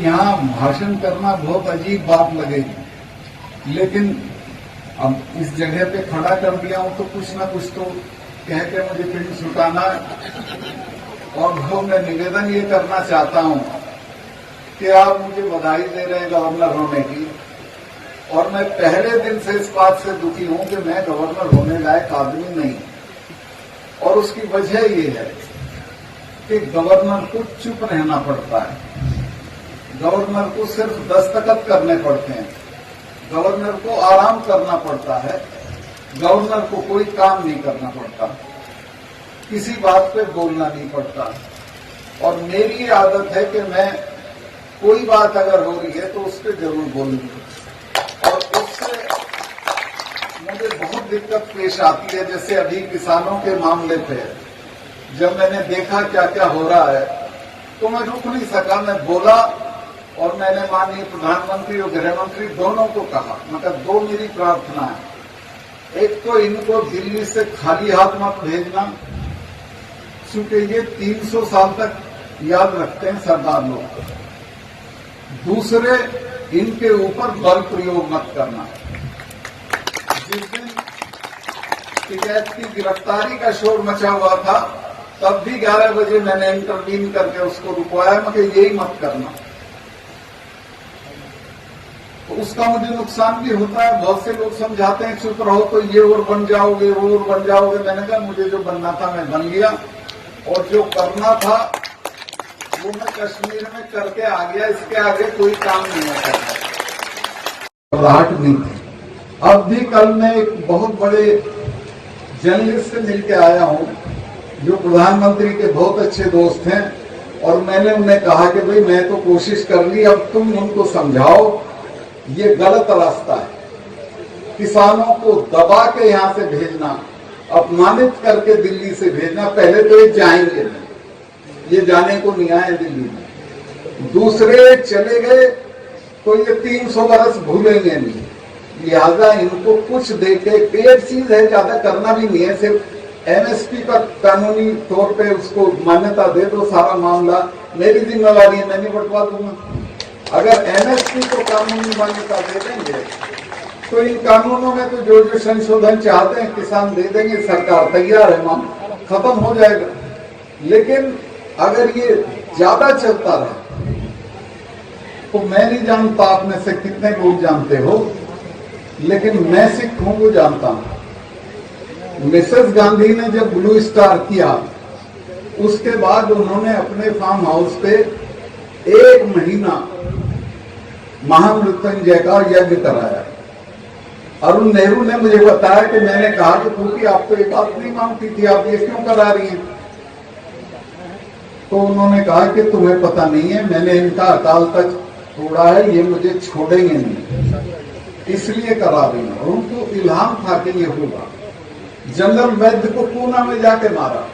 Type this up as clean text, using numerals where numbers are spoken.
यहाँ भाषण करना बहुत अजीब बात लगेगी, लेकिन अब इस जगह पे खड़ा कर दिया हूं तो कुछ ना कुछ तो कह के मुझे पिंड छुटाना है। और वो मैं निवेदन ये करना चाहता हूं कि आप मुझे बधाई दे रहे हैं गवर्नर होने की, और मैं पहले दिन से इस बात से दुखी हूं कि मैं गवर्नर होने लायक आदमी नहीं। और उसकी वजह ये है कि गवर्नर को चुप रहना पड़ता है, गवर्नर को सिर्फ दस्तखत करने पड़ते हैं, गवर्नर को आराम करना पड़ता है, गवर्नर को कोई काम नहीं करना पड़ता, किसी बात पे बोलना नहीं पड़ता। और मेरी ये आदत है कि मैं कोई बात अगर हो रही है तो उस पर जरूर बोलूंगी, और उससे मुझे बहुत दिक्कत पेश आती है। जैसे अभी किसानों के मामले पे जब मैंने देखा क्या क्या हो रहा है तो मैं रुक नहीं सका, मैं बोला। और मैंने माननीय प्रधानमंत्री और गृह मंत्री दोनों को कहा, मतलब दो मेरी प्रार्थना है। एक तो इनको दिल्ली से खाली हाथ मत भेजना, क्योंकि ये 300 साल तक याद रखते हैं सरदार लोग। दूसरे, इनके ऊपर बल प्रयोग मत करना। जिस दिन टिकैत की गिरफ्तारी का शोर मचा हुआ था तब भी 11 बजे मैंने इंटरवीन करके उसको रुकवाया, मगर यही मत करना। तो उसका मुझे नुकसान भी होता है। बहुत से लोग समझाते हैं चुप रहो तो ये और बन जाओगे, वो और बन जाओगे। मैंने कहा मुझे जो बनना था मैं बन गया, और जो करना था वो मैं कश्मीर में करके आ गया। इसके आगे कोई काम नहीं है करना। घबराहट नहीं थी। अब भी कल मैं एक बहुत बड़े जर्नलिस्ट से मिलके आया हूं जो प्रधानमंत्री के बहुत अच्छे दोस्त हैं, और मैंने उन्हें कहा कि भाई मैं तो कोशिश कर ली, अब तुम उनको समझाओ ये गलत रास्ता है। किसानों को दबा के यहां से भेजना, अपमानित करके दिल्ली से भेजना, पहले तो ये जाएंगे नहीं, ये जाने को नहीं आए दिल्ली में। दूसरे, चले गए तो ये 300 बरस भूलेंगे नहीं। लिहाजा इनको कुछ देके, एक चीज है ज्यादा करना भी नहीं है, सिर्फ एमएसपी का कानूनी तौर पे उसको मान्यता दे दो, सारा मामला मेरी जिम्मेवारी है, मैं नहीं बंटवा दूंगा। अगर एमएसपी को कानूनी मान्यता दे देंगे तो इन कानूनों में तो जो जो संशोधन चाहते हैं किसान दे देंगे, सरकार तैयार है, मामला खत्म हो जाएगा। लेकिन अगर ये ज्यादा चलता रहा तो मैं नहीं जानता आप में से कितने लोग जानते हो, लेकिन मैं सिख हूं वो जानता हूं। मिसेस गांधी ने जब ब्लू स्टार किया उसके बाद उन्होंने अपने फार्म हाउस पे 1 महीना महामृत्युंजय का यज्ञ कराया। अरुण नेहरू ने मुझे बताया कि मैंने कहा कि क्योंकि आप तो ये बात नहीं मानती थी, आप ये क्यों करा रही हैं? तो उन्होंने कहा कि तुम्हें पता नहीं है, मैंने इनका अकाल तक तोड़ा है, ये मुझे छोड़ेंगे नहीं, इसलिए करा रही हूं। और उनको इल्हाम था कि ये होगा। जनरल वैद्य को पूना में जाके मारा,